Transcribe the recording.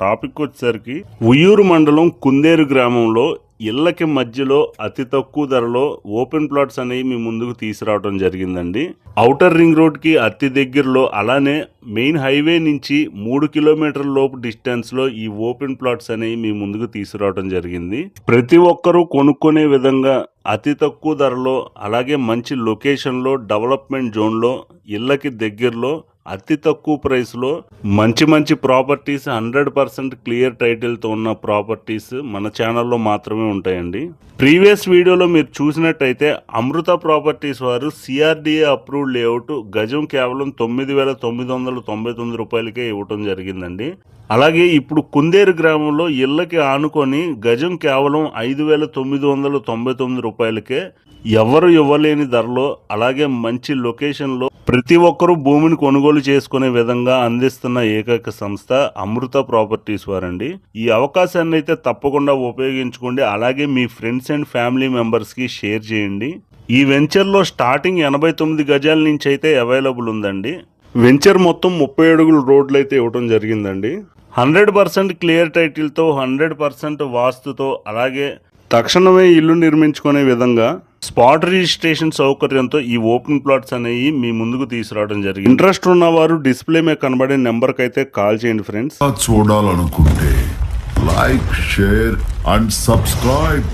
Topic వచ్చేసరికి ఉయ్యూరు మండలం కుందేరు గ్రామంలో ఇళ్లకి మధ్యలో అతి తక్కువ ధరలో ఓపెన్ ప్లాట్స్ అనేవి మీ ముందుకు తీసుకురావడం జరిగిందండి. ఔటర్ రింగ్ రోడ్ కి అతి దగ్గరలో, అలానే మెయిన్ హైవే నుంచి 3 కిలోమీటర్ల లోపు డిస్టెన్స్ లో ఈ ఓపెన్ ప్లాట్స్ అనేవి మీ ముందుకు తీసుకురావడం జరిగింది. ప్రతి ఒక్కరూ కొనుక్కునే విధంగా అతి తక్కువ ధరలో, అలాగే మంచి లొకేషన్ లో, డెవలప్మెంట్ జోన్ లో, ఇళ్లకి దగ్గరలో అతి తక్కువ ప్రైస్ లో మంచి ప్రాపర్టీస్ 100% క్లియర్ టైటిల్ తో ఉన్న ప్రాపర్టీస్ మన ఛానల్లో మాత్రమే ఉంటాయండి. ప్రీవియస్ వీడియోలో మీరు చూసినట్టయితే అమృత ప్రాపర్టీస్ వారు సిఆర్డిఏ అప్రూవ్డ్ లేఅవుట్ గజం కేవలం 9,999 రూపాయలకే ఇవ్వటం జరిగిందండి. అలాగే ఇప్పుడు కుందేరు గ్రామంలో ఇళ్లకి ఆనుకొని గజం కేవలం 5,999 రూపాయలకే ఎవరు ఇవ్వలేని ధరలో, అలాగే మంచి లొకేషన్లో ప్రతి ఒక్కరూ భూమిని కొనుగోలు చేసుకునే విధంగా అందిస్తున్న ఏకైక సంస్థ అమృత ప్రాపర్టీస్ వారండి. ఈ అవకాశాన్ని అయితే తప్పకుండా ఉపయోగించుకోండి. అలాగే మీ ఫ్రెండ్స్ అండ్ ఫ్యామిలీ మెంబర్స్కి షేర్ చేయండి. ఈ వెంచర్లో స్టార్టింగ్ 89 గజాల నుంచి అయితే అవైలబుల్ ఉందండి. వెంచర్ మొత్తం 30 అడుగుల రోడ్లు అయితే ఇవ్వడం జరిగిందండి. 100% క్లియర్ టైటిల్తో, 100% వాస్తుతో, అలాగే తక్షణమే ఇల్లు నిర్మించుకునే విధంగా స్పాట్ రిజిస్ట్రేషన్ సౌకర్యంతో ఈ ఓపెన్ ప్లాట్స్ అనేవి మీ ముందుకు తీసుకురావడం జరిగింది. ఇంట్రెస్ట్ ఉన్నవారు డిస్ప్లే మీద కనబడే నెంబర్కి అయితే కాల్ చేయండి ఫ్రెండ్స్. చూడాలనుకుంటే లైక్, షేర్ అండ్ సబ్స్క్రైబ్.